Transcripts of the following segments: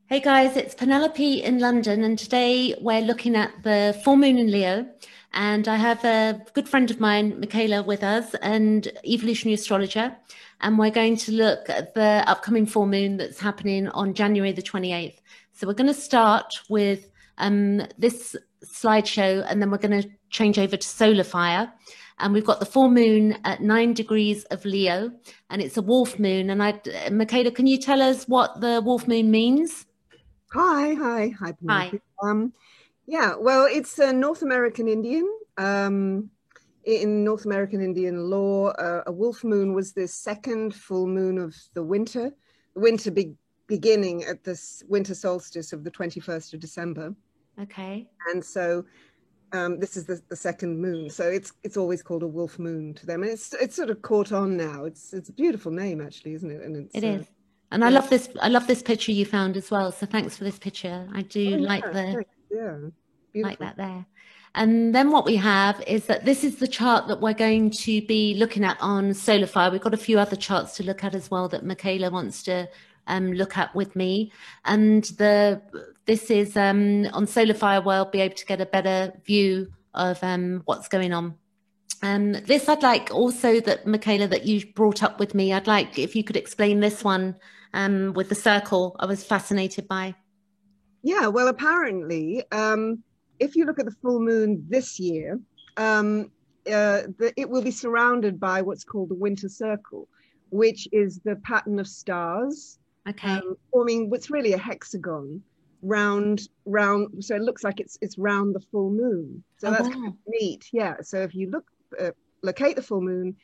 Hey guys, it's Penelope in London, and today we're looking at the full moon in Leo. And I have a good friend of mine, Michaela, with us, and evolutionary astrologer. And we're going to look at the upcoming full moon that's happening on January the 28th. So we're going to start with this slideshow, and then we're going to change over to solar fire. And we've got the full moon at 9 degrees of Leo, and it's a wolf moon. And Michaela, can you tell us what the wolf moon means? Hi, Hi. Penelope. Yeah, well, it's a North American Indian. In North American Indian law, a wolf moon was the second full moon of the winter, beginning at this winter solstice of the 21st of December. Okay. And so this is the second moon. So it's always called a wolf moon to them. And it's sort of caught on now. It's a beautiful name, actually, isn't it? And It is. And I yeah. love this. I love this picture you found as well. So thanks for this picture. I do Oh like yeah, the thanks. Yeah, like beautiful. that there. And then what we have is that this is the chart that we're going to be looking at on Solarfire. We've got a few other charts to look at as well that Michaela wants to look at with me. And the this is on Solarfire. We'll be able to get a better view of what's going on. This I'd like also that Michaela that you brought up with me. I'd like if you could explain this one with the circle. I was fascinated by. Yeah, well, apparently, if you look at the full moon this year, it will be surrounded by what's called the winter circle, which is the pattern of stars Okay. forming what's really a hexagon round. So it looks like it's round the full moon. So Oh that's kind of wow. neat. Yeah. So if you locate the full moon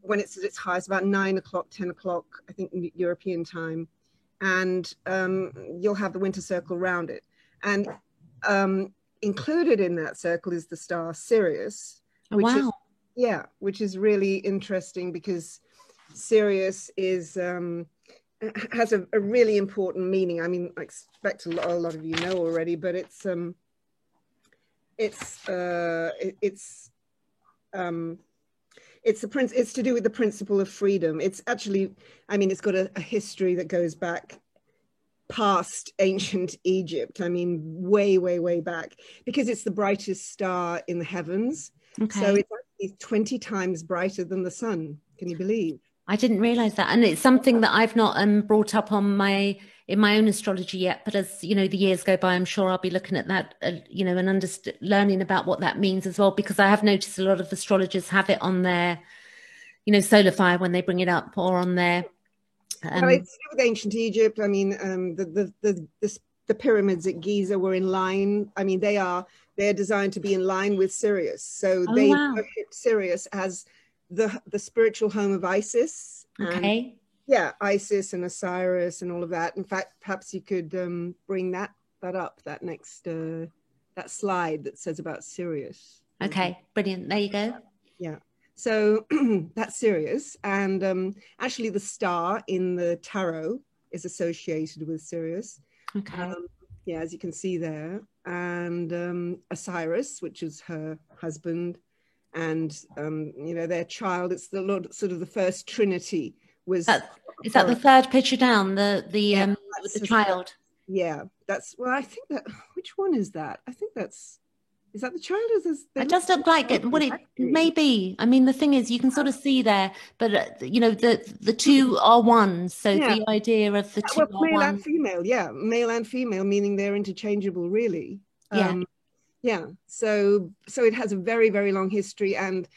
when it's at its highest, about 9 o'clock, 10 o'clock, I think European time, and you'll have the winter circle around it. And included in that circle is the star Sirius, Oh which is wow. which is really interesting because Sirius is has a really important meaning. I mean, I expect a lot of you know already, but it's uh, it's um, it's to do with the principle of freedom. It's actually, I mean, it's got a history that goes back past ancient Egypt. I mean, way back, because it's the brightest star in the heavens. So Okay. it's actually 20 times brighter than the sun. Can you believe? I didn't realize that, and it's something that I've not brought up on my in my own astrology yet. But as you know, the years go by, I'm sure I'll be looking at that, and learning about what that means as well. Because I have noticed a lot of astrologers have it on their, solar fire when they bring it up, or on their. Well, Um, it's to do with ancient Egypt. I mean, the pyramids at Giza were in line. I mean, they're designed to be in line with Sirius. So oh they wow. worship Sirius as the spiritual home of Isis, and Okay. yeah, Isis and Osiris and all of that. In fact, perhaps you could bring that up, that next that slide that says about Sirius. Okay. Brilliant. There you go. Yeah. So that's Sirius. And actually, the star in the tarot is associated with Sirius. Okay. Um, yeah, as you can see there. And Osiris, which is her husband, and their child. It's the Lord, sort of the first Trinity was That is that the Horus. third picture down, the Yeah, with that's the the first. child. Yeah, that's well. I think that which one is that? I think that's is that the child? Or is they It look does look like it. What different, it may actually. be. I mean, the thing is, you can sort of see there, but the two are one. So Yeah, the idea of the two well, are male and one. female, yeah, male and female, meaning they're interchangeable, really. Yeah. Yeah, so it has a very long history, and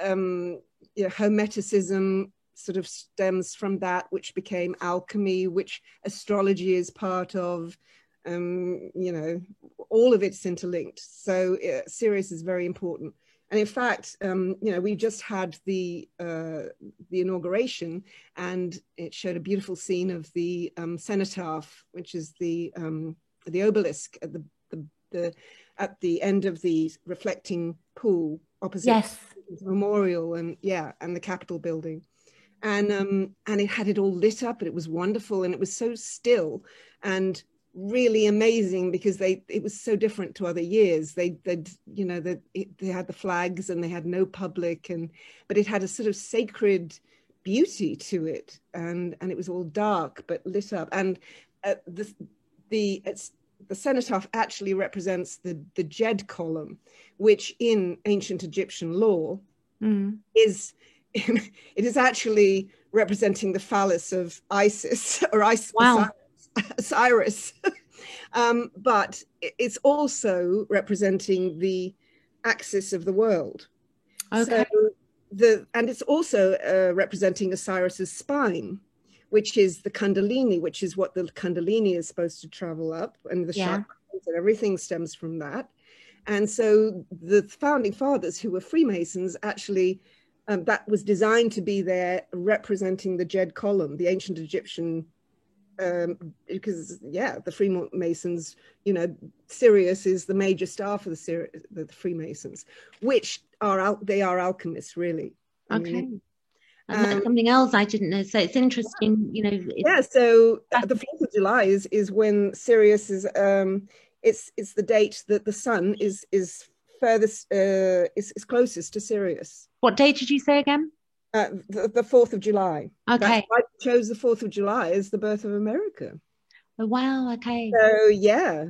um, Hermeticism sort of stems from that, which became alchemy, which astrology is part of. You know, all of it's interlinked. So Sirius is very important. And in fact, we just had the inauguration, and it showed a beautiful scene of the cenotaph, which is the obelisk at the at the end of the reflecting pool opposite Yes. the memorial, and yeah, and the Capitol building. And it had it all lit up, and it was wonderful, and it was so still and really amazing because it was so different to other years. They had the flags, and they had no public, but it had a sort of sacred beauty to it, and it was all dark but lit up. And the the cenotaph actually represents the Jed column, which in ancient Egyptian law is it is actually representing the phallus of Isis or Osiris. But it's also representing the axis of the world. Okay. So and it's also representing Osiris's spine, which is the Kundalini, which is what the Kundalini is supposed to travel up, and the chakras and everything stems from that. And so the founding fathers, who were Freemasons, actually that was designed to be there representing the Jed column, the ancient Egyptian. Because the Freemasons, Sirius is the major star for the Freemasons, which they are alchemists, really. Okay. And that's something else I didn't know. So it's interesting, So the 4th of July is when Sirius is. It's the date that the sun is furthest, is closest to Sirius. What date did you say again? The 4th of July. Okay. That's why I chose the 4th of July as the birth of America. Oh, wow. Okay. So yeah.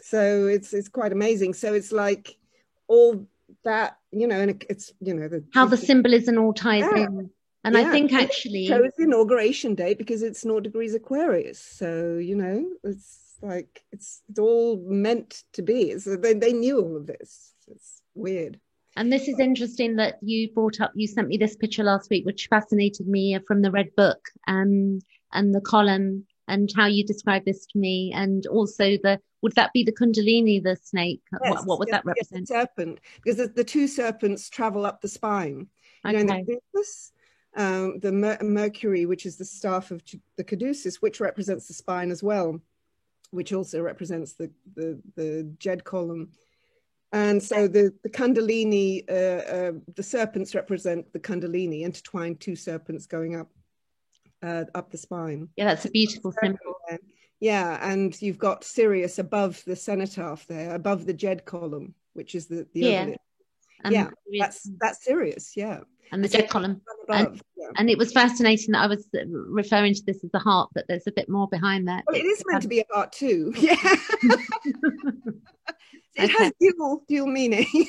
So it's quite amazing. So it's like all that, and it's how the symbolism all ties in. And I think actually chose the inauguration date because it's 0 degrees Aquarius. So it's like it's all meant to be. So they knew all of this. It's weird. And this is interesting that you sent me this picture last week, which fascinated me, from the Red Book and the column, and how you described this to me. And also would that be the Kundalini, the snake? Yes, what would that represent? Yes, the serpent, because the two serpents travel up the spine. Okay. In the Caduceus, the Mercury, which is the staff of the Caduceus, which represents the spine as well, which also represents the Jed column. And so the Kundalini, the serpents represent the Kundalini, intertwined two serpents going up the spine. Yeah, that's a beautiful symbol. Yeah, and you've got Sirius above the cenotaph there, above the Jed column, which is the other. That's Sirius, yeah. And the Jed column. And it was fascinating that I was referring to this as the heart, but there's a bit more behind that. Well, it is meant to be a heart too. Yeah. It has dual meaning.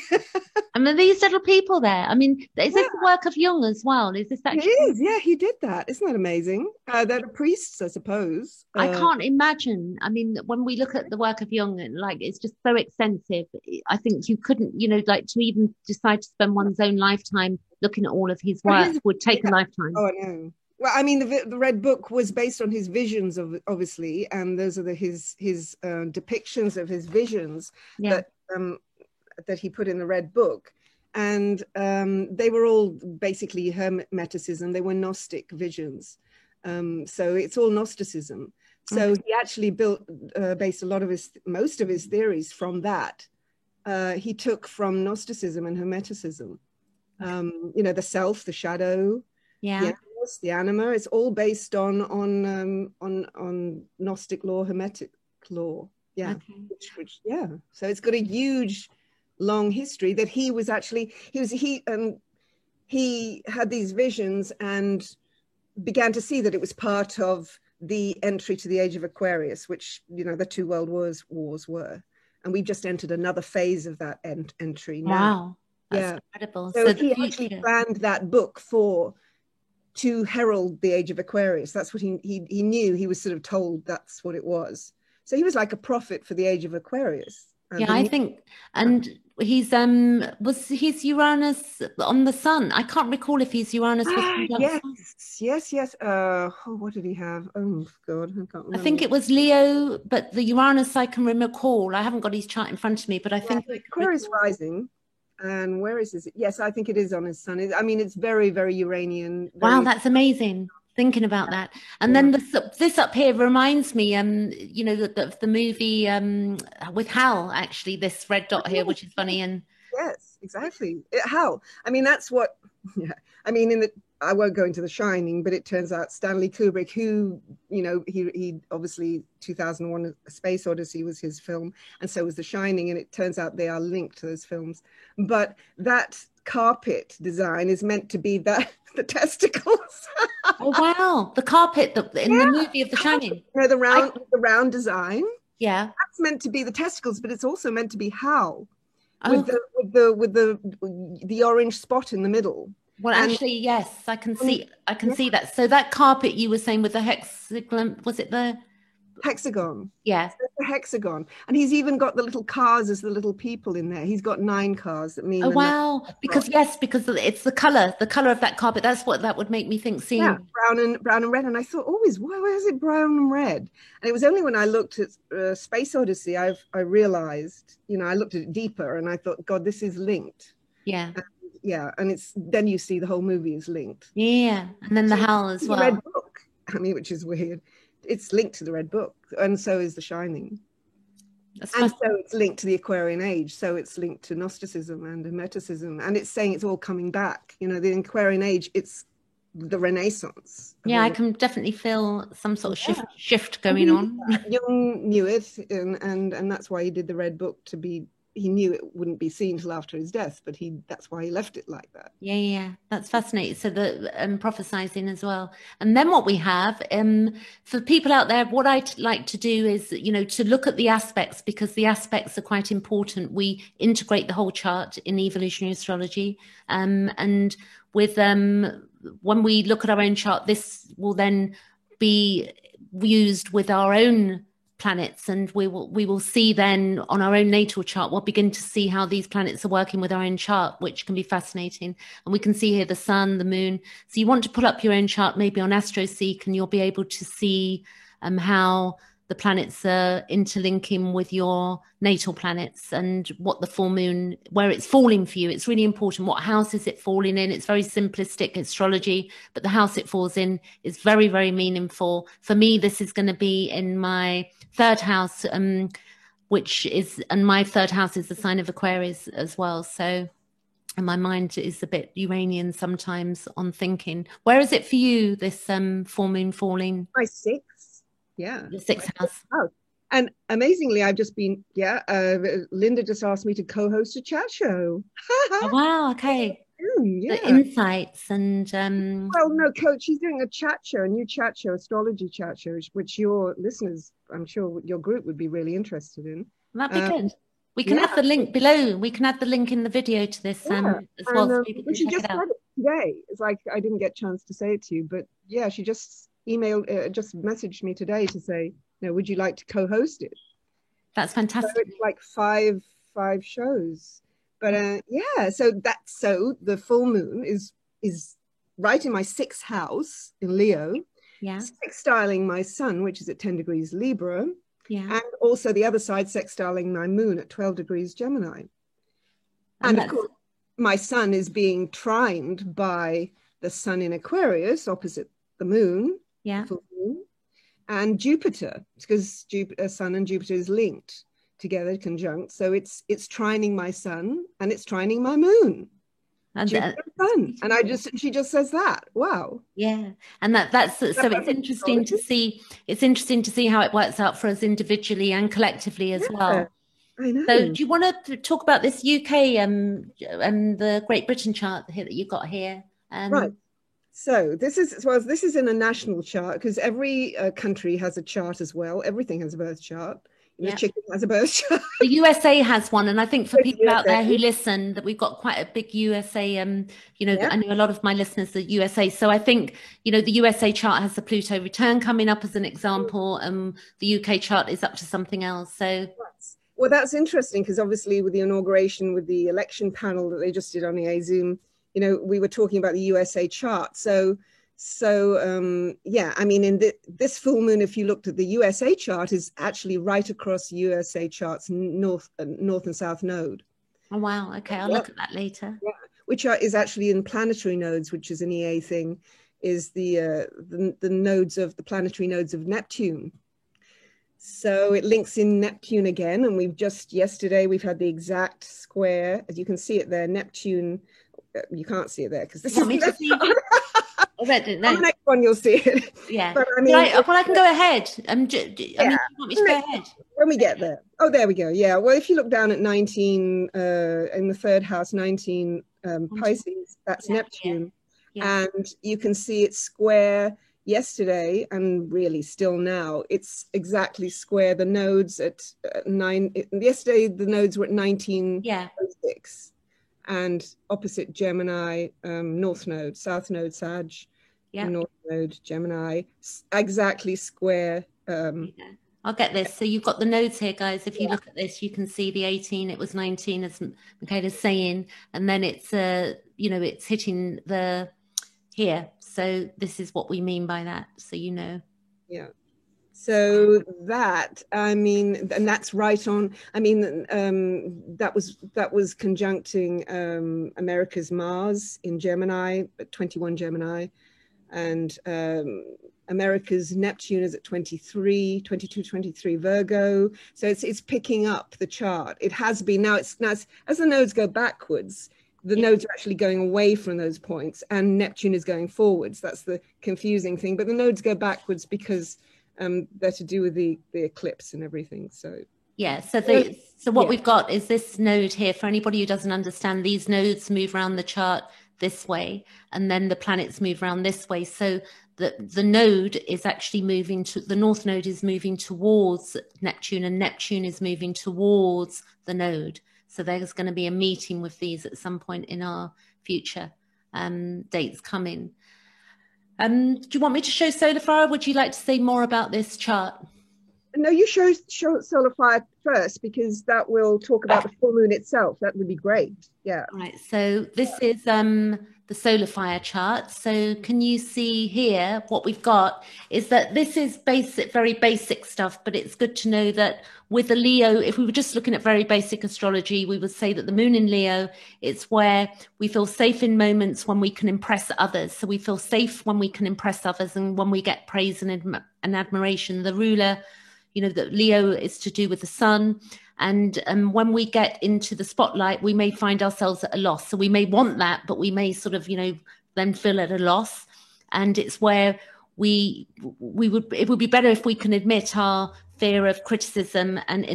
I mean, these little people there. I mean, is this the work of Jung as well? Is this actually? It is. Yeah, he did that. Isn't that amazing? They're priests, I suppose. I can't imagine. I mean, when we look at the work of Jung, like, it's just so extensive. I think you couldn't, like, to even decide to spend one's own lifetime looking at all of his work would take a lifetime. Oh, I know. Well, I mean, the Red Book was based on his visions, obviously, and those are his depictions of his visions that he put in the Red Book, and they were all basically Hermeticism. They were Gnostic visions, so it's all Gnosticism. So he actually based most of his theories from that. He took from Gnosticism and Hermeticism. The self, the shadow, the anima. It's all based on Gnostic law, Hermetic law. Yeah. Okay. So it's got a huge, long history that he had these visions and began to see that it was part of the entry to the age of Aquarius, which the two world wars were, and we just entered another phase of that entry now. Wow, that's incredible. So he actually planned that book to herald the age of Aquarius. That's what he knew. He was sort of told that's what it was. So he was like a prophet for the age of Aquarius. I think, and he's was his Uranus on the sun? I can't recall if his Uranus was yes. What did he have? Oh God, I can't remember. I think it was Leo, but the Uranus I can recall. I haven't got his chart in front of me, but I think Aquarius rising. And where is it? Yes, I think it is on his sun. I mean, it's very, very Uranian. Wow, that's amazing. Thinking about that. And then this up here reminds me, of the movie with Hal, actually, this red dot here, which is funny. And yes, exactly. Hal. I mean, that's what, I mean, I won't go into The Shining, but it turns out Stanley Kubrick, who, you know, he obviously 2001 A Space Odyssey was his film, and so was The Shining, and it turns out they are linked to those films. But that carpet design is meant to be the testicles. Oh wow, the carpet in the movie of The Shining. You know, the round design. Yeah, that's meant to be the testicles, but it's also meant to be Hal, oh. with the orange spot in the middle. Well, actually, yes, I can see that. So that carpet you were saying with the hexagon, was it the hexagon? Yeah, the hexagon, and he's even got the little cars as the little people in there. He's got 9 cars that mean. Oh wow! Because it's the color of that carpet. That's what that would make me think. Seeing brown and red, and I thought always, why is it brown and red? And it was only when I looked at Space Odyssey I realized, you know, I looked at it deeper, and I thought, God, this is linked. Yeah. And it's then you see the whole movie is linked. Yeah, and then the Hal as well. The Red Book, I mean, which is weird. It's linked to the Red Book, and so is The Shining. And so it's linked to the Aquarian Age, so it's linked to Gnosticism and Hermeticism, and it's saying it's all coming back. You know, the Aquarian Age, it's the Renaissance. Yeah, I can definitely feel some sort of shift going on. Jung knew it, and that's why he did the Red Book, to be. He knew it wouldn't be seen till after his death, but that's why he left it like that. Yeah, that's fascinating. So the prophesizing as well. And then what we have, for people out there, what I'd like to do is, you know, to look at the aspects, because the aspects are quite important. We integrate the whole chart in evolutionary astrology. And with when we look at our own chart, this will then be used with our own planets, and we will see then on our own natal chart, we'll begin to see how these planets are working with our own chart, which can be fascinating. And we can see here the sun, the moon. So you want to pull up your own chart maybe on AstroSeek, and you'll be able to see how the planets are interlinking with your natal planets, and what the full moon, where it's falling for you. It's really important. What house is it falling in? It's very simplistic astrology, but the house it falls in is very, very meaningful. For me, this is going to be in my 3rd house, and my 3rd house is the sign of Aquarius as well. So, and my mind is a bit Uranian sometimes on thinking. Where is it for you, this full moon falling? My 6th. Yeah. The 6th house. Oh, and amazingly, I've just been, Linda just asked me to co-host a chat show. Oh, wow. Okay. Yeah. The insights and well, no, Coach, she's doing a chat show, a new chat show, astrology chat show, which your listeners, I'm sure your group would be really interested in. That'd be good. We can add the link below. We can add the link in the video to this as well. So people can she check just it out. said it today. It's like I didn't get a chance to say it to you, but yeah, she just just messaged me today to say, would you like to co-host it? That's fantastic. So it's like five shows. But so the full moon is right in my 6th house in Leo. Yeah. Sextiling my sun, which is at 10 degrees Libra. Yeah. And also the other side sextiling my moon at 12 degrees Gemini. And of course, my sun is being trined by the sun in Aquarius opposite the moon. Yeah. Full moon, and Jupiter, because sun and Jupiter is linked together, conjunct. So it's trining my sun and it's trining my moon. And sun. And she just says that. Wow. Yeah. And that's so it's interesting to see. It's interesting to see how it works out for us individually and collectively as well. I know. So do you want to talk about this UK and the Great Britain chart here that you got here? Right. So this is in a national chart, because every country has a chart as well. Everything has a birth chart. The chicken has a birth chart. The USA has one, and I think for people out there who listen, that we've got quite a big USA. I know a lot of my listeners are USA, so I think the USA chart has the Pluto return coming up as an example, and the UK chart is up to something else. So. Well, that's interesting, because obviously with the inauguration, with the election panel that they just did on the Zoom, we were talking about the USA chart. So I mean, in this full moon, if you looked at the USA chart, is actually right across USA chart's north and south node. Oh, wow. Okay, I'll look at that later. Yeah. Which is actually in planetary nodes, which is an EA thing, is the nodes of the planetary nodes of Neptune. So it links in Neptune again, and yesterday we've had the exact square, as you can see it there, Neptune. You can't see it there because this is I read it. On No. the next one, you'll see it. Yeah. But I mean, well, I can go ahead. I mean, do you want me to go ahead? When we get there. Oh, there we go. Yeah. Well, if you look down at 19, in the third house, 19 Pisces, that's Neptune. Yeah. And you can see it's square yesterday and really still now. It's exactly square. The nodes at 9. Yesterday, the nodes were at 1906. Yeah. And opposite Gemini, North Node, South Node, Sag. Yeah. North Node, Gemini, exactly square. Yeah. I'll get this. So you've got the nodes here, guys. If you look at this, you can see the 18. It was 19, as Michaela's saying, and then it's it's hitting the here. So this is what we mean by that. So Yeah. So that, I mean, and that's right on. I mean, that was conjuncting America's Mars in Gemini, at 21 Gemini, and America's Neptune is at 22, 23 Virgo. So it's picking up the chart. It has been. Now it's as the nodes go backwards, the nodes are actually going away from those points, and Neptune is going forwards. That's the confusing thing. But the nodes go backwards because they're to do with the eclipse and everything. So yeah. So what we've got is this node here. For anybody who doesn't understand, these nodes move around the chart this way, and then the planets move around this way. So the node is actually moving to the North Node is moving towards Neptune, and Neptune is moving towards the node. So there's going to be a meeting with these at some point in our future dates coming. Do you want me to show solar fire? Would you like to say more about this chart? No, you show solar fire first, because that will talk about the full moon itself. That would be great. Yeah. All right. So this is the solar fire chart. So can you see here what we've got is that this is very basic stuff, but it's good to know that with the Leo, if we were just looking at very basic astrology, we would say that the moon in Leo, it's where we feel safe in moments when we can impress others. So we feel safe when we can impress others and when we get praise and admiration. The ruler, that Leo is to do with the sun. And when we get into the spotlight, we may find ourselves at a loss. So we may want that, but we may sort of, then feel at a loss. And it's where it would be better if we can admit our fear of criticism and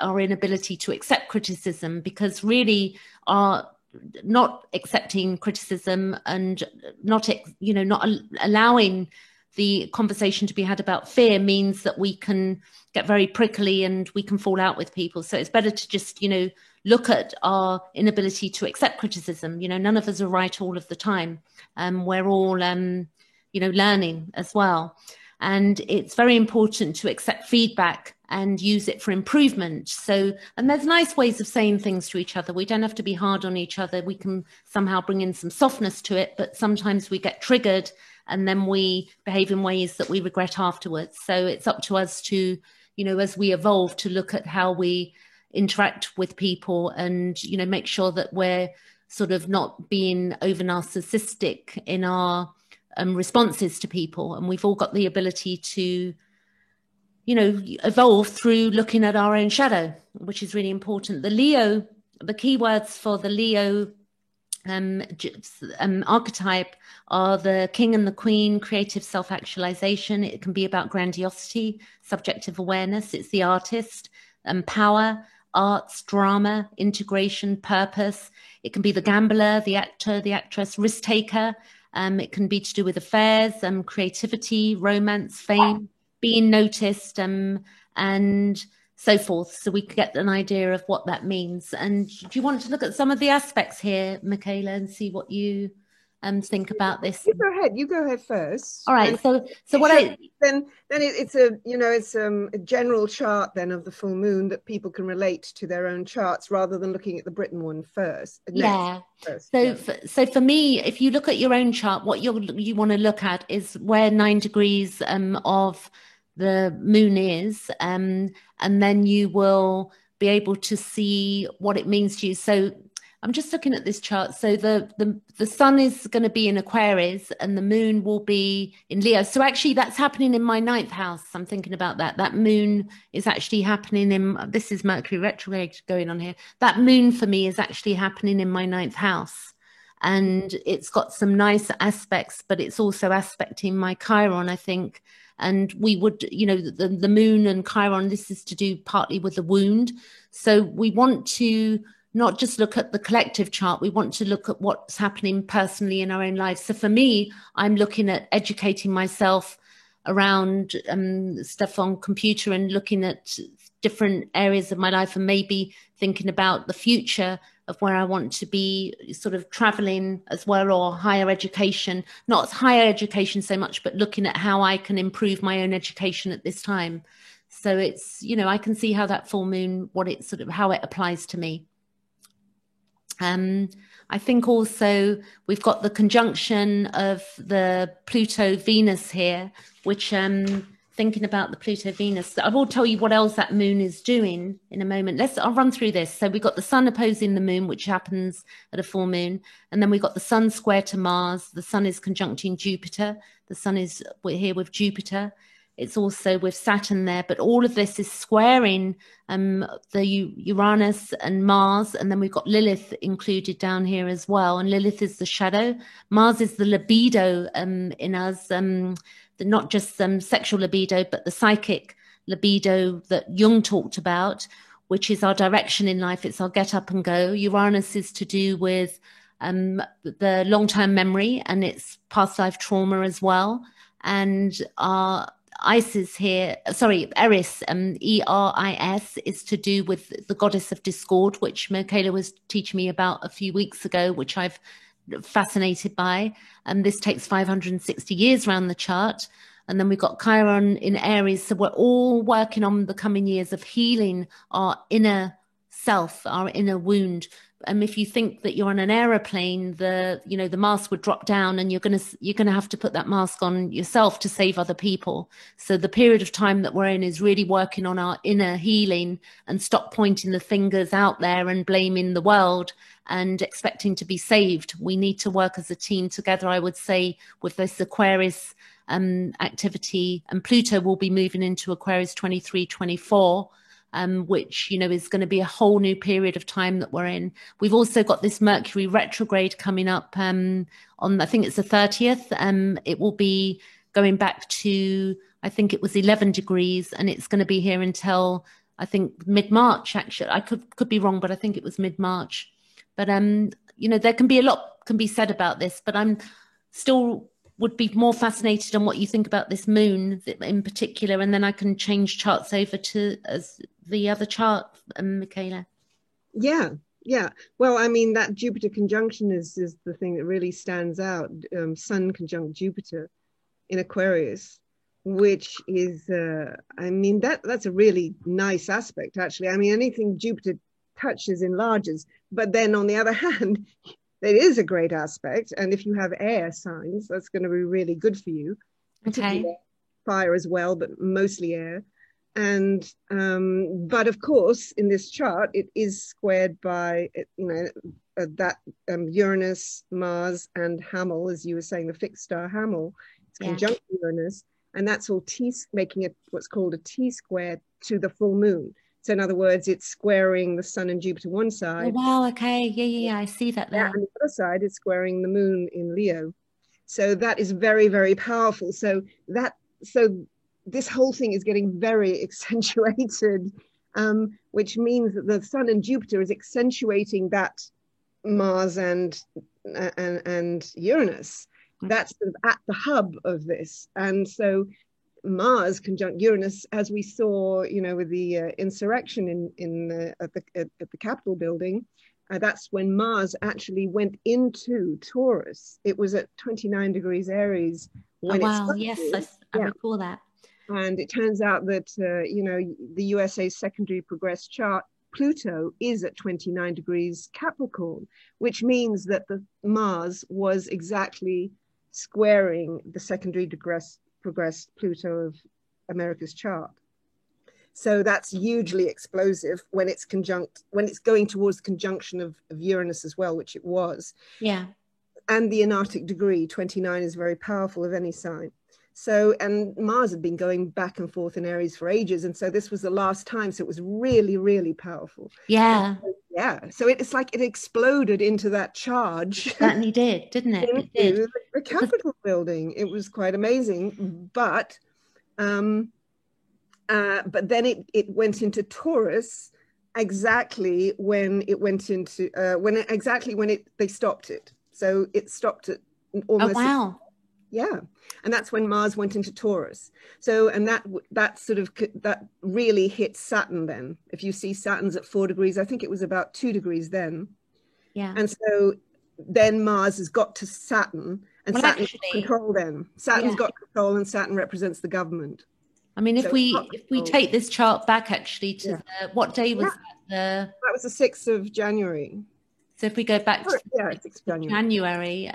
our inability to accept criticism, because really our not accepting criticism and not allowing the conversation to be had about fear means that we can get very prickly and we can fall out with people. So it's better to just, look at our inability to accept criticism. None of us are right all of the time. We're all, learning as well. And it's very important to accept feedback and use it for improvement. And there's nice ways of saying things to each other. We don't have to be hard on each other. We can somehow bring in some softness to it, but sometimes we get triggered and then we behave in ways that we regret afterwards. So it's up to us to, as we evolve, to look at how we interact with people and, make sure that we're sort of not being over narcissistic in our responses to people. And we've all got the ability to, evolve through looking at our own shadow, which is really important. The keywords for the Leo archetype are the king and the queen, creative self-actualization. It can be about grandiosity, subjective awareness. It's the artist, power, arts, drama, integration, purpose. It can be the gambler, the actor, the actress, risk taker. It can be to do with affairs, creativity, romance, fame, being noticed, and so forth. So we could get an idea of what that means. And do you want to look at some of the aspects here, Michaela, and see what you think about this? You go ahead first. All right. So then it's a general chart then of the full moon that people can relate to their own charts rather than looking at the Britain one first. Yeah. So for me, if you look at your own chart, what you want to look at is where 9 degrees of the moon is, and then you will be able to see what it means to you. So I'm just looking at this chart. So the sun is going to be in Aquarius and the moon will be in Leo. So actually that's happening in my 9th house. I'm thinking about that. That moon is actually happening this is Mercury retrograde going on here. That moon for me is actually happening in my 9th house. and it's got some nice aspects, but it's also aspecting my Chiron, I think. And we would, you know, the moon and Chiron, this is to do partly with the wound. So we want to not just look at the collective chart, we want to look at what's happening personally in our own lives. So for me, I'm looking at educating myself around stuff on computer and looking at different areas of my life, and maybe thinking about the future of where I want to be, sort of traveling as well, or higher education, not higher education so much, but looking at how I can improve my own education at this time. So it's, you know, I can see how that full moon, what it sort of, how it applies to me. I think also we've got the conjunction of the Pluto-Venus here, which thinking about the Pluto-Venus, I will tell you what else that moon is doing in a moment. I'll run through this. So we've got the sun opposing the moon, which happens at a full moon. And then we've got the sun square to Mars. The sun is conjuncting Jupiter. We're here with Jupiter. It's also with Saturn there, but all of this is squaring the Uranus and Mars, and then we've got Lilith included down here as well. And Lilith is the shadow. Mars is the libido in us, not just sexual libido, but the psychic libido that Jung talked about, which is our direction in life. It's our get up and go. Uranus is to do with the long-term memory, and it's past life trauma as well. And our Eris, Eris, is to do with the goddess of discord, which Michaela was teaching me about a few weeks ago, which I've fascinated by. And this takes 560 years around the chart. And then we've got Chiron in Aries. So we're all working on the coming years of healing our inner self, our inner wound. If you think that you're on an aeroplane, the mask would drop down, and you're gonna have to put that mask on yourself to save other people. So the period of time that we're in is really working on our inner healing, and stop pointing the fingers out there and blaming the world and expecting to be saved. We need to work as a team together, I would say, with this Aquarius activity. And Pluto will be moving into Aquarius 23-24. Which, you know, is going to be a whole new period of time that we're in. We've also got this Mercury retrograde coming up on, I think it's the 30th. It will be going back to, I think it was 11 degrees, and it's going to be here until, I think, mid-March, actually. I could be wrong, but I think it was mid-March. But, you know, there can be a lot can be said about this, but I'm still would be more fascinated on what you think about this moon in particular, and then I can change charts over to the other chart, Michaela. Yeah. Well, I mean, that Jupiter conjunction is the thing that really stands out. Sun conjunct Jupiter in Aquarius, which is, I mean, that's a really nice aspect, actually. I mean, anything Jupiter touches enlarges, but then on the other hand, it is a great aspect. And if you have air signs, that's going to be really good for you. Okay. Fire as well, but mostly air. And but of course, in this chart, it is squared by, you know, that Uranus, Mars, and Hamel, as you were saying, the fixed star Hamel. It's conjunct Uranus, and that's all making it what's called a T-square to the full moon. So in other words, it's squaring the sun and Jupiter one side. Oh, wow, okay. Yeah, I see that there. And the other side is squaring the moon in Leo. So that is very, very powerful. So this whole thing is getting very accentuated, which means that the sun and Jupiter is accentuating that Mars and Uranus. That's sort of at the hub of this. And so Mars conjunct Uranus, as we saw, you know, with the insurrection at the Capitol building, that's when Mars actually went into Taurus. It was at 29 degrees Aries. When yes, I recall that. And it turns out that, you know, the USA secondary progress chart, Pluto is at 29 degrees Capricorn, which means that the Mars was exactly squaring the secondary progressed Pluto of America's chart. So that's hugely explosive when it's going towards the conjunction of Uranus as well, which it was. Yeah. And the Antarctic degree, 29, is very powerful of any sign. So, and Mars had been going back and forth in Aries for ages. And so this was the last time. So it was really, really powerful. Yeah. So, yeah. So it's like it exploded into that charge. It certainly did, didn't it? It did. Into the Capitol building. It was quite amazing. But then it went into Taurus exactly when it went into they stopped it. So it stopped it almost. Oh, wow. Yeah, and that's when Mars went into Taurus. So, and that really hit Saturn then. If you see Saturn's at 4 degrees, I think it was about 2 degrees then. Yeah. And so then Mars has got to Saturn, and Saturn's got control then. Saturn's got control, and Saturn represents the government. I mean, if we take this chart back actually to what day was that? That was the 6th of January. So if we go back to January,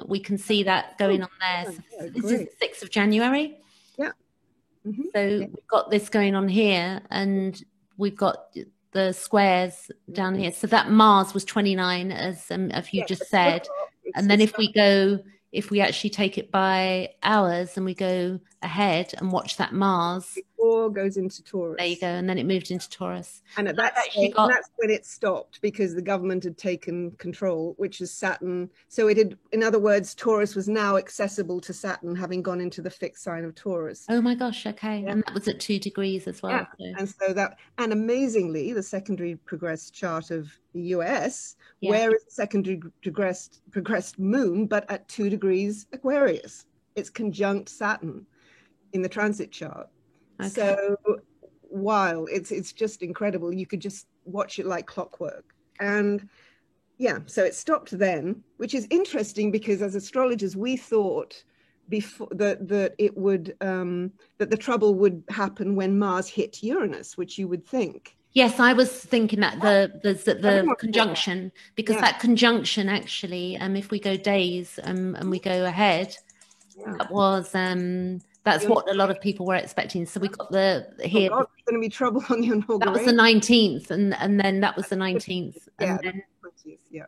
we can see that going on there. So this is the 6th of January. Yeah. Mm-hmm. So we've got this going on here, and we've got the squares down here. So that Mars was 29, as you just said. And then if we actually take it by hours and we go ahead and watch that Mars. Before goes into Taurus. There you go. And then it moved into Taurus. And that's when it stopped, because the government had taken control, which is Saturn. So in other words, Taurus was now accessible to Saturn, having gone into the fixed sign of Taurus. Oh my gosh. Okay. Yeah. And that was at 2 degrees as well. Yeah. So. And amazingly, the secondary progressed chart of the US, where is the secondary progressed moon, but at 2 degrees Aquarius. It's conjunct Saturn in the transit chart. Okay. So wild. It's just incredible. You could just watch it like clockwork. And so it stopped then, which is interesting, because as astrologers, we thought before that it would that the trouble would happen when Mars hit Uranus, which you would think. Yes, I was thinking that the conjunction, because that conjunction actually, if we go days and we go ahead, that was that's what a lot of people were expecting. So we got here. Oh God, there's going to be trouble on the inauguration. That was the 19th, and then that was the 19th, and then 20th,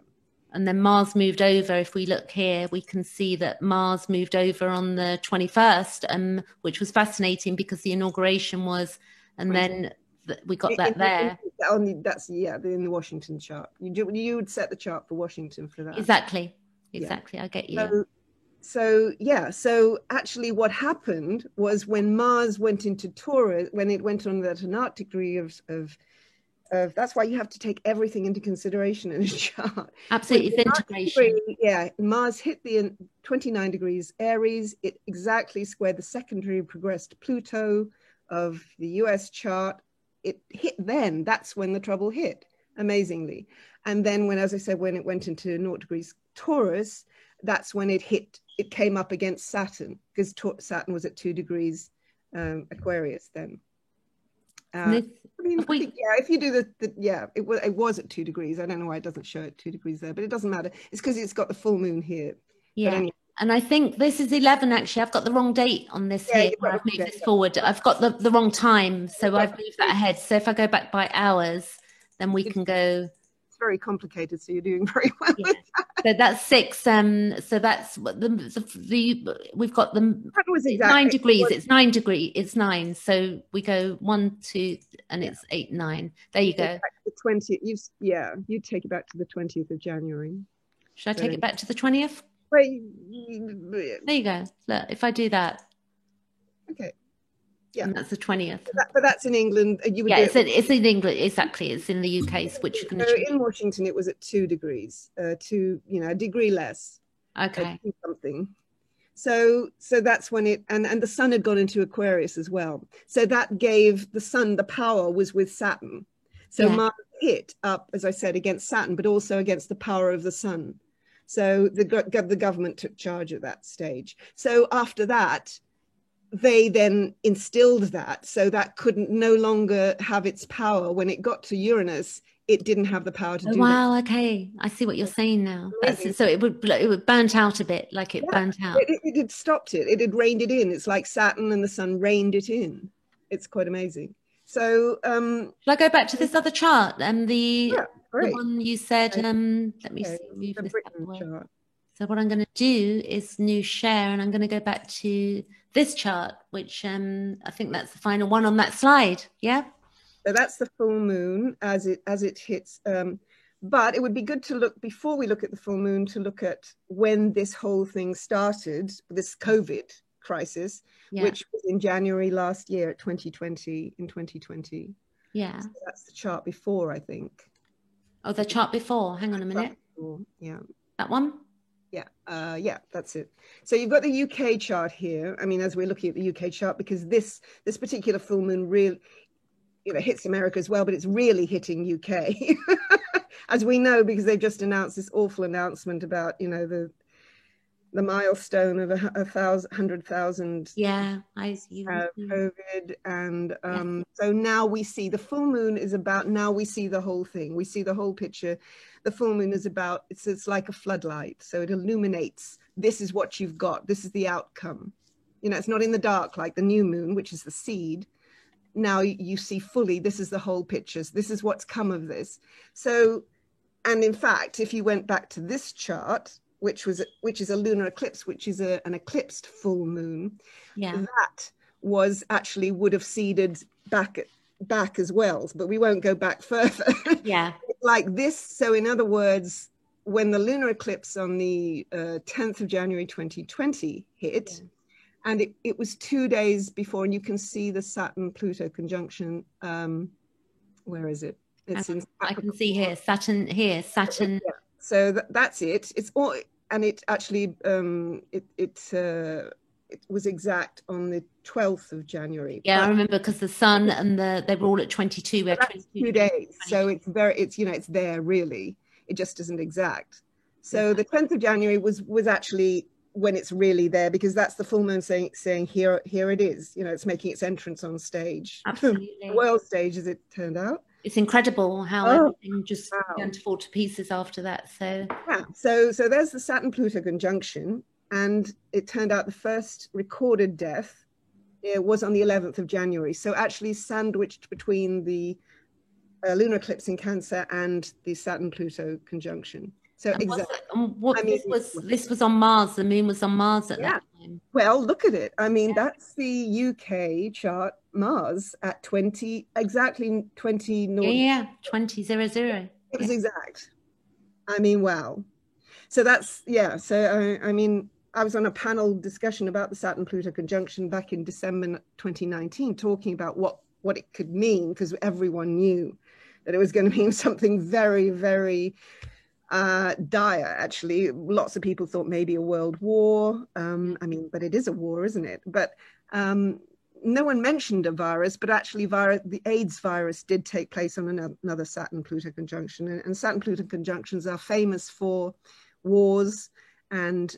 and then Mars moved over. If we look here, we can see that Mars moved over on the 21st, which was fascinating because the inauguration was, and then we got that there. That's in the Washington chart. You would set the chart for Washington for that. Exactly. I get you. So actually what happened was when Mars went into Taurus, when it went on that Antarctic degree of that's why you have to take everything into consideration in a chart. Absolutely, it's integration. Mars hit the 29 degrees Aries. It exactly squared the secondary progressed Pluto of the US chart. It hit then. That's when the trouble hit, amazingly. And then as I said, when it went into 0 degrees Taurus, that's when it came up against Saturn, because Saturn was at 2 degrees Aquarius then. If you do it was at 2 degrees. I don't know why it doesn't show it 2 degrees there, but it doesn't matter. It's because it's got the full moon here. Yeah. Anyway. And I think this is 11, actually. I've got the wrong date on this here. I've moved this forward. I've got the wrong time, so I've moved that ahead. So if I go back by hours, then we can go. It's very complicated, so you're doing very well. Yeah. So that's 6. So that's what we've got them. 9 degrees. It's 9 degrees. It's 9. So we go 1, 2, and it's 8, 9. There you go. The 20th. You take it back to the 20th of January. Should I take it back to the 20th? There you go. Look, if I do that. Okay. Yeah. And that's the 20th. But that's in England. It's in England. Exactly. It's in the UK, which you can in Washington, it was at 2 degrees, a degree less. Okay. Something. So that's when and the sun had gone into Aquarius as well. So that gave the sun, the power was with Saturn. So Mars hit up, as I said, against Saturn, but also against the power of the sun. So the government took charge at that stage. So after that, they then instilled that, so that couldn't no longer have its power. When it got to Uranus, it didn't have the power to do that. Wow, okay. I see what you're saying now. So it would burnt out a bit, like it burnt out. It had stopped it. It had reined it in. It's like Saturn and the sun reined it in. It's quite amazing. So shall I go back to this other chart and the one you said? Let me see. Move this chart. So what I'm going to do is new share, and I'm going to go back to this chart, which I think that's the final one on that slide. Yeah. So that's the full moon as it hits. But it would be good to look, before we look at the full moon, to look at when this whole thing started, this COVID crisis, which was in January last year, 2020, in 2020. Yeah. So that's the chart before, I think. Oh, the chart before. Hang on a minute. Yeah. That one? Yeah. Yeah, that's it. So you've got the UK chart here. I mean, as we're looking at the UK chart, because this particular full moon really, hits America as well, but it's really hitting UK, as we know, because they just announced this awful announcement about, the milestone of 100,000. Yeah, I see. COVID, and so now we see the full moon is about. Now we see the whole thing. We see the whole picture. The full moon is about. It's like a floodlight, so it illuminates. This is what you've got. This is the outcome. It's not in the dark like the new moon, which is the seed. Now you see fully, this is the whole picture. This is what's come of this. So, and in fact, if you went back to this chart, which is a lunar eclipse, which is an eclipsed full moon, that was actually would have seeded back as well, but we won't go back further. Yeah. Like this. So in other words, when the lunar eclipse on the 10th of January 2020 hit, and it was 2 days before, and you can see the Saturn-Pluto conjunction. Where is it? It's I can see here, Saturn here, Saturn. Yeah. So that's it. It's all, and it actually, it was exact on the 12th of January. Yeah, I remember, because the sun and they were all at 22. We're 22. 2 days. So it's it's there really. It just isn't exact. So the 10th of January was actually when it's really there, because that's the full moon saying here it is. It's making its entrance on stage. Absolutely. The world stage, as it turned out. It's incredible how everything just began to fall to pieces after that. So yeah. So there's the Saturn-Pluto conjunction, and it turned out the first recorded death was on the 11th of January. So actually sandwiched between the lunar eclipse in Cancer and the Saturn-Pluto conjunction. So this was on Mars. The moon was on Mars at that time. Well, look at it. I mean, that's the UK chart, Mars at 20, exactly 20. 2000. It was exact. I mean, wow. So that's, So, I mean, I was on a panel discussion about the Saturn-Pluto conjunction back in December 2019, talking about what it could mean, because everyone knew that it was going to mean something very, very dire. Actually, lots of people thought maybe a world war. I mean, but it is a war, isn't it? But no one mentioned a virus, but actually the AIDS virus did take place on another Saturn-Pluto conjunction, and Saturn-Pluto conjunctions are famous for wars and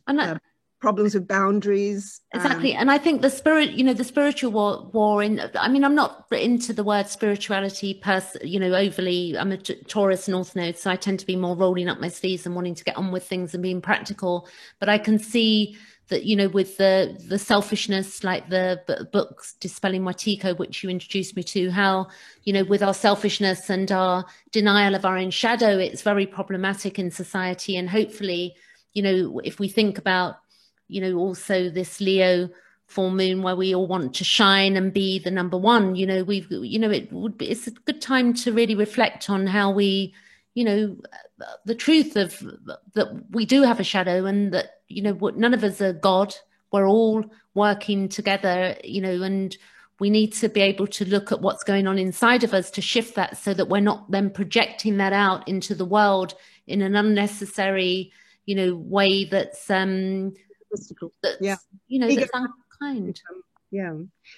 problems with boundaries. Exactly. And I think the spiritual war I mean, I'm not into the word spirituality overly. I'm a Taurus North Node, so I tend to be more rolling up my sleeves and wanting to get on with things and being practical. But I can see that, with the selfishness, like the books Dispelling Wetiko, which you introduced me to, how, with our selfishness and our denial of our own shadow, it's very problematic in society. And hopefully, if we think about, also this Leo full moon where we all want to shine and be the number one, it's a good time to really reflect on how we, the truth of that we do have a shadow, and that, none of us are God. We're all working together, and we need to be able to look at what's going on inside of us to shift that, so that we're not then projecting that out into the world in an unnecessary, way that's that's unkind. Yeah.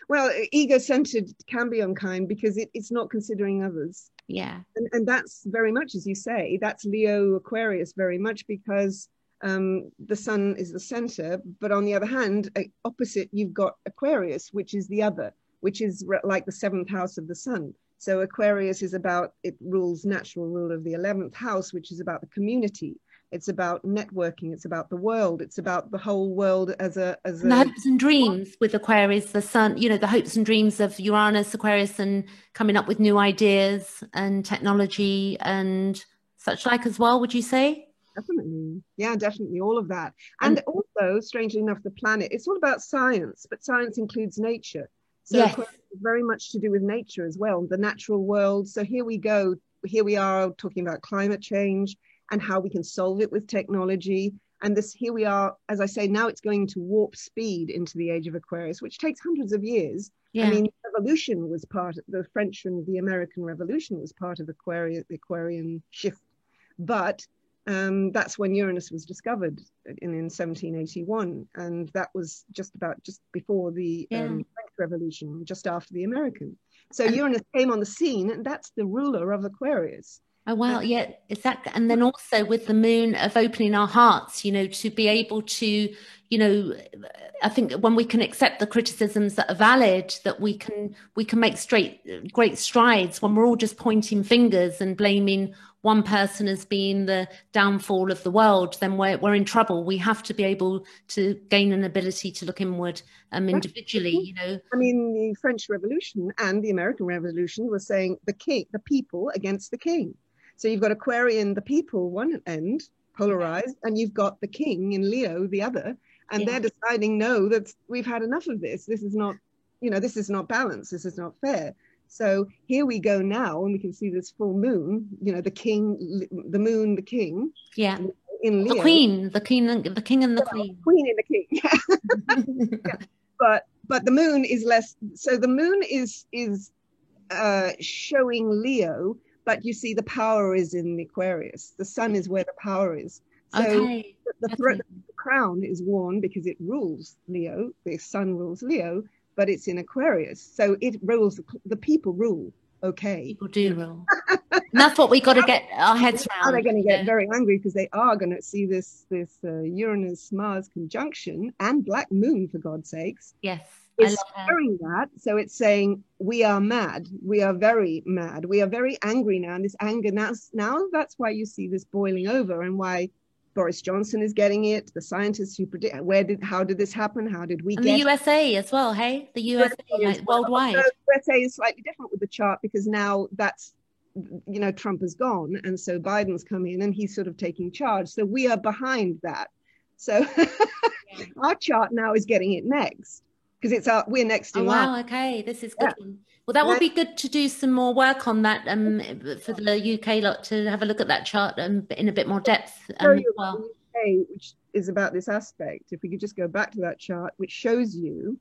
Well, ego-centered can be unkind because it's not considering others. Yeah. And that's very much, as you say, that's Leo Aquarius very much, because the sun is the center, but on the other hand, opposite, you've got Aquarius, which is the other, which is like the 7th house of the sun. So Aquarius is about, it rules natural rule of the 11th house, which is about the community. It's about networking. It's about the world. It's about the whole world as the hopes and dreams with Aquarius, the sun, the hopes and dreams of Uranus, Aquarius, and coming up with new ideas and technology and such like as well, would you say? Definitely. Yeah, definitely. All of that. And also, strangely enough, the planet, it's all about science, but science includes nature. So Yes. Aquarius is very much to do with nature as well, the natural world. So here we go. Here we are talking about climate change and how we can solve it with technology. And this, here we are, as I say, now it's going to warp speed into the age of Aquarius, which takes hundreds of years. Yeah. I mean, revolution was part of the French and the American Revolution was part of the Aquarian shift. But that's when Uranus was discovered in 1781, and that was just before the French Revolution, just after the American. So Uranus came on the scene, and that's the ruler of Aquarius. Oh, wow. Yeah, exactly. And then also with the moon of opening our hearts, you know, to be able to, you know, I think when we can accept the criticisms that are valid, that we can make great strides. When we're all just pointing fingers and blaming one person as being the downfall of the world, then we're in trouble. We have to be able to gain an ability to look inward individually, you know. I mean, the French Revolution and the American Revolution were saying the people against the king. So you've got Aquarian, the people, one end, polarized, and you've got the king in Leo, the other, and they're deciding, no, that we've had enough of this. This is not, you know, this is not balanced. This is not fair. So here we go now, and we can see this full moon, you know, the king, the moon, the king. Yeah. In Leo. The queen, the king and the queen. Queen and the king. Yeah. But the moon is less, so the moon is showing Leo, but you see the power is in the Aquarius. The sun is where the power is. So the crown is worn because it rules Leo. The sun rules Leo, but it's in Aquarius. So it rules, the people rule. Okay. People do rule. And that's what we got to get our heads around. They're going to get very angry because they are going to see this Uranus-Mars conjunction and black moon, for God's sakes. Yes. It's sharing that. So it's saying we are mad. We are very mad. We are very angry now. And this anger now that's why you see this boiling over, and why Boris Johnson is getting it. The scientists who predict how did this happen? How did we get the USA as well? Hey, the USA like worldwide. The USA is slightly different with the chart because now that's, you know, Trump has gone, and so Biden's come in and he's sort of taking charge. So we are behind that. So our chart now is getting it next. Because we're next in line. Wow, okay, this is good. Well, that would be good to do some more work on that for the UK lot, to have a look at that chart in a bit more depth. Well, UK, which is about this aspect. If we could just go back to that chart, which shows you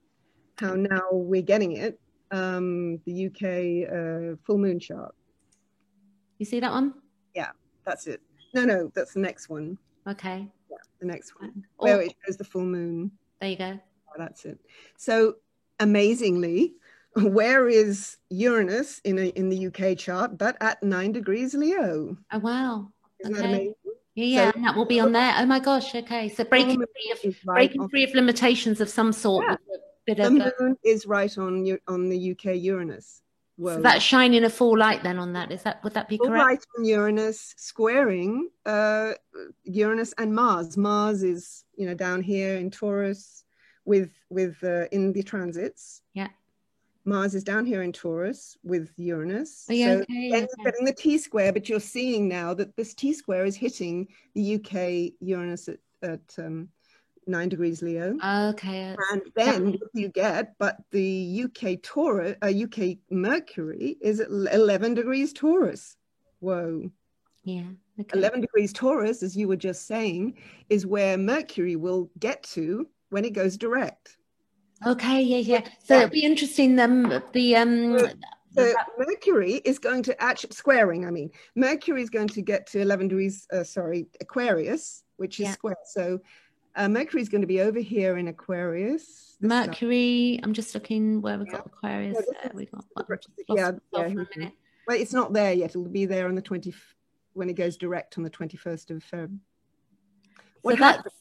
how now we're getting it, the UK full moon chart. You see that one? Yeah, that's it. No, that's the next one. Okay. Yeah, the next one. Where it shows the full moon. There you go. That's it. So amazingly, where is Uranus in the UK chart but at 9 degrees Leo? Oh wow. Isn't that amazing? Yeah, so, and that will be on there. Oh my gosh, okay. So breaking free of limitations of some sort. Yeah. The moon is right on the UK Uranus. Well, so that's shining a full light then on that. Would that be correct? Full light on Uranus squaring Uranus and Mars. Mars is, you know, down here in Taurus with in the transits. Yeah. Mars is down here in Taurus with Uranus. Oh, yeah, so you're getting the T-square, but you're seeing now that this T-square is hitting the UK Uranus at 9 degrees Leo. Okay. And then you get, but the UK Mercury is at 11 degrees Taurus. Whoa. Yeah. Okay. 11 degrees Taurus, as you were just saying, is where Mercury will get to when it goes direct. Okay, yeah. So it'll be interesting. So Mercury is going to actually squaring. I mean, Mercury is going to get to 11 degrees. Aquarius, which is square. So Mercury is going to be over here in Aquarius. Mercury. I'm just looking where we got Aquarius. We got. For a minute. Well, it's not there yet. It'll be there on the 20th when it goes direct on the 21st of February. What happens,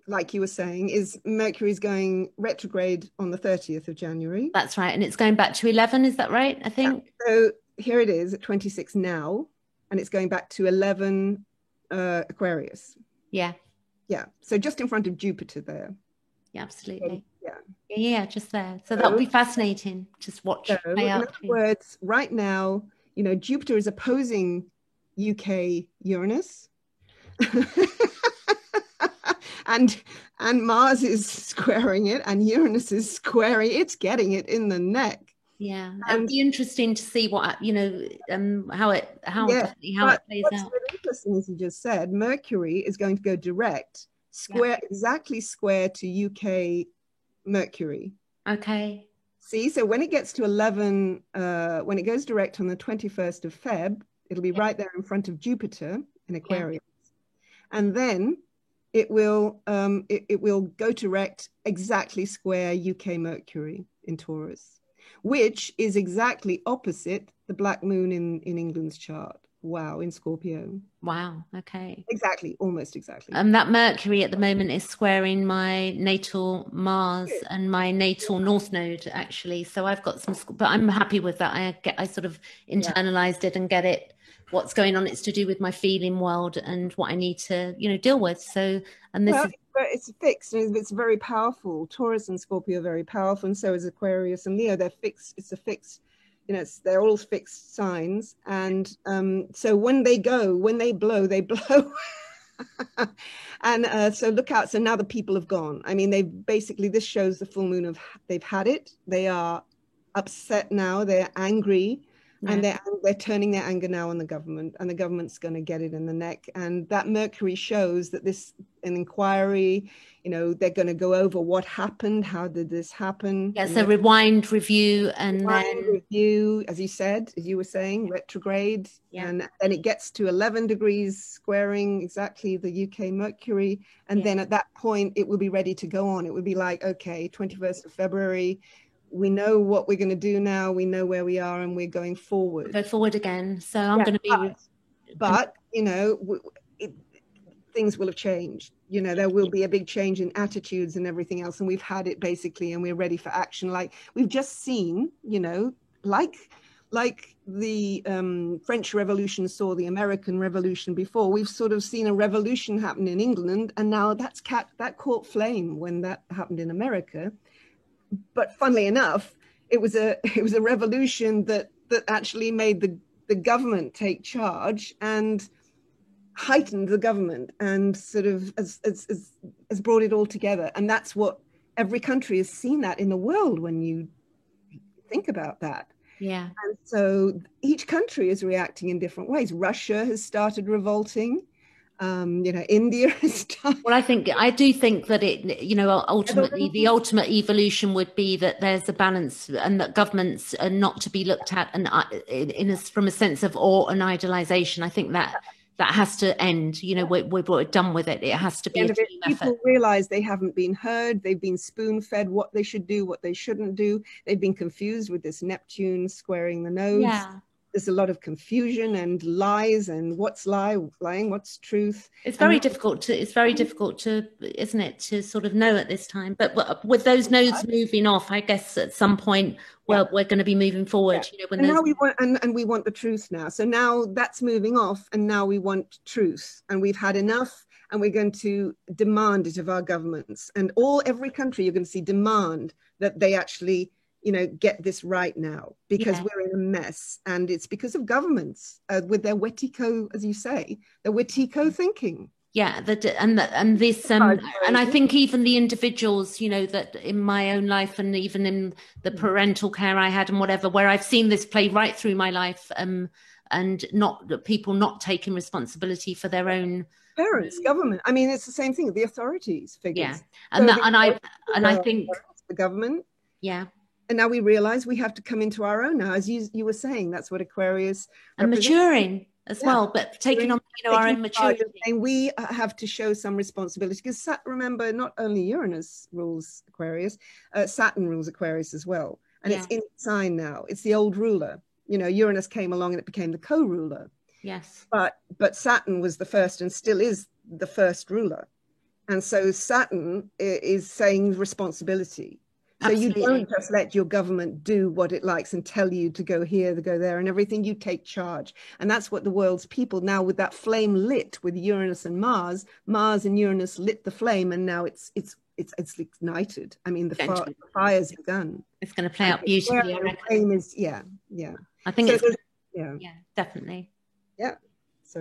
like you were saying, is Mercury is going retrograde on the 30th of January. That's right. And it's going back to 11. Is that right? I think. Yeah. So here it is at 26 now, and it's going back to 11 Aquarius. Yeah. Yeah. So just in front of Jupiter there. Yeah, absolutely. Yeah. Yeah, just there. So that'll be fascinating. Just watch. So, in other words, right now, you know, Jupiter is opposing UK Uranus. and Mars is squaring it, and Uranus is squaring it. It's getting it in the neck. Yeah, it'll be interesting to see what, how it plays out. What's really interesting, as you just said, Mercury is going to go direct, exactly square to UK Mercury. Okay. See, so when it gets to 11, when it goes direct on the 21st of Feb, it'll be right there in front of Jupiter in Aquarius, and then it will go direct exactly square UK Mercury in Taurus, which is exactly opposite the black moon in England's chart. Wow, in Scorpio. Wow, okay. Exactly, almost exactly. That Mercury at the moment is squaring my natal Mars and my natal North Node, actually. So I've got some, but I'm happy with that. I sort of internalized it and get it. What's going on? It's to do with my feeling world and what I need to, deal with. So, and this is... It's fixed, and it's very powerful. Taurus and Scorpio are very powerful, and so is Aquarius and Leo. They're fixed. It's a fixed, they're all fixed signs. And so when they blow, they blow. And so look out. So now the people have gone. I mean, this shows the full moon they've had it. They are upset now. They're angry. Yeah. And they're turning their anger now on the government, and the government's going to get it in the neck. And that Mercury shows that an inquiry, they're going to go over what happened, how did this happen? Yes, a rewind, review, and review, as you were saying, retrograde. Yeah. And then it gets to 11 degrees squaring exactly the UK Mercury. And then at that point, it will be ready to go on. It would be like, okay, 21st of February, we know what we're going to do now. We know where we are, and we're going forward. Go forward again. So I'm going to be... But, things will have changed. There will be a big change in attitudes and everything else. And we've had it basically, and we're ready for action. Like we've just seen, like the French Revolution saw the American Revolution before, we've sort of seen a revolution happen in England. And now that caught flame when that happened in America. But funnily enough, it was a revolution that actually made the government take charge and heightened the government and sort of has brought it all together. And that's what every country has seen that in the world when you think about that. Yeah. And so each country is reacting in different ways. Russia has started revolting. India has done. Well, I do think that it, ultimately the ultimate evolution would be that there's a balance, and that governments are not to be looked at and from a sense of awe and idolization. I think that has to end. We're done with it. It has to be a team effort. People realize they haven't been heard. They've been spoon-fed what they should do, what they shouldn't do. They've been confused with this Neptune squaring the nodes. Yeah. There's a lot of confusion and lies, and what's lying, what's truth. It's very difficult to, isn't it, to sort of know at this time. But with those nodes moving off, I guess at some point, we're going to be moving forward. Yeah. Now we want the truth now. So now that's moving off, and now we want truth, and we've had enough, and we're going to demand it of our governments. And every country you're going to see demand that they actually get this right now, because we're in a mess, and it's because of governments with their wetiko, as you say, their wetiko thinking. Yeah, and I think even the individuals, that in my own life, and even in the parental care I had and whatever, where I've seen this play right through my life, and people not taking responsibility for their own parents, government. I mean, it's the same thing. The authorities figures. Yeah, and I think the government. Yeah. And now we realize we have to come into our own now, as you were saying. That's what Aquarius and maturing as well, but taking on our own maturity. And we have to show some responsibility, because remember, not only Uranus rules Aquarius, Saturn rules Aquarius as well, and it's in sign now. It's the old ruler. Uranus came along and it became the co-ruler. Yes, but Saturn was the first and still is the first ruler, and so Saturn is saying responsibility. So Absolutely. You don't just let your government do what it likes and tell you to go here, to go there and everything. You take charge. And that's what the world's people now, with that flame lit with Uranus and Mars and Uranus lit the flame, and now it's ignited. I mean, the fire's begun. It's going to play out beautifully. The flame is, I think so yeah, definitely. Yeah. So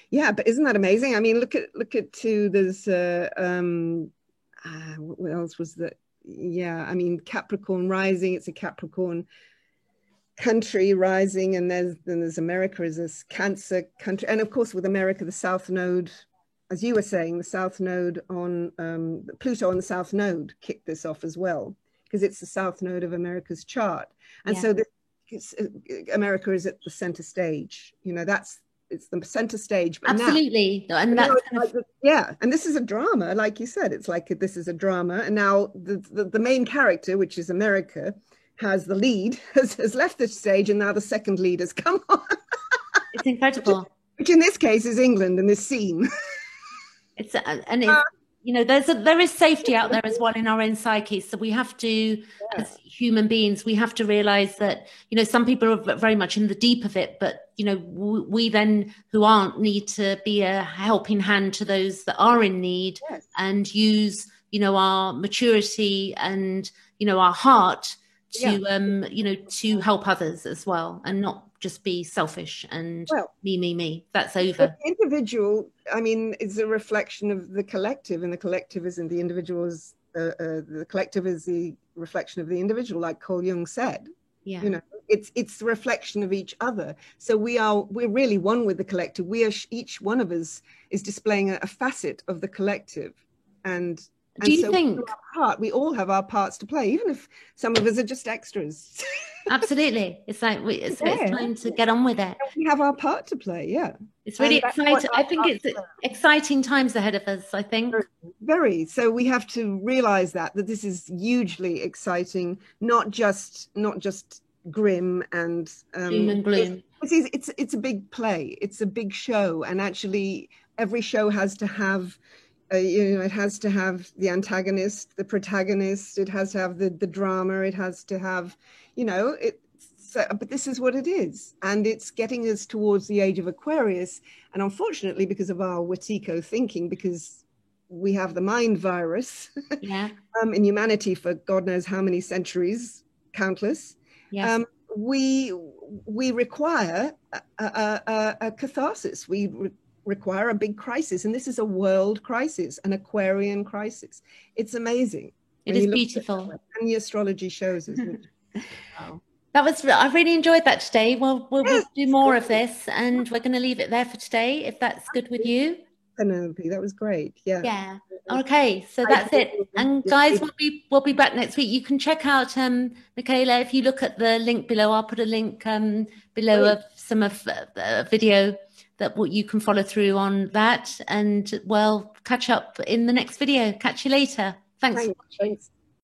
Yeah, but isn't that amazing? I mean, look at too. There's what else was that? Yeah, I mean, Capricorn rising. It's a Capricorn country rising, and there's America as this Cancer country, and of course with America, the South Node, as you were saying, the South Node on Pluto on the South Node kicked this off as well, because it's the South Node of America's chart, and so America is at the center stage. You know, it's the center stage. But absolutely, now, and that's yeah, and this is a drama, like you said. It's like this is a drama, and now the main character, which is America, has the lead, has left the stage, and now the second lead has come on. It's incredible. Which in this case is England in this scene. It's you know, there is safety out there as well in our own psyche. So we have to, as human beings, we have to realize that, you know, some people are very much in the deep of it, but, you know, we then who aren't need to be a helping hand to those that are in need, and use, you know, our maturity and, you know, our heart to, you know, to help others as well, and not just be selfish and me. That's over. The individual, I mean, is a reflection of the collective, and the collective isn't the individual's. The collective is the reflection of the individual, like Carl Jung said. Yeah, you know, it's the reflection of each other. So we're really one with the collective. Each one of us is displaying a facet of the collective, and do you think we all have our parts to play, even if some of us are just extras? Absolutely. It's like it's time to get on with it. We have our part to play. Yeah, it's really exciting. I think it's exciting times ahead of us, I think. Very. So we have to realize that this is hugely exciting, not just grim and doom and gloom. It's a big play. It's a big show, and actually every show has to have you know, it has to have the antagonist, the protagonist, it has to have the drama, it has to have, you know, but this is what it is. And it's getting us towards the age of Aquarius. And unfortunately, because of our Wetiko thinking, because we have the mind virus in humanity for God knows how many centuries, countless, we require a catharsis. We require a big crisis, and this is a world crisis, an Aquarian crisis. It's amazing. It is beautiful, and the astrology shows us. Wow. I really enjoyed that today. We'll do more of this, and we're going to leave it there for today, if that's good with you. Penelope, that was great. Yeah. Okay, so that's it. And guys, we'll be back next week. You can check out Michaela if you look at the link below. I'll put a link below of some of the video that you can follow through on that, and we'll catch up in the next video. Catch you later. Thanks. Thanks.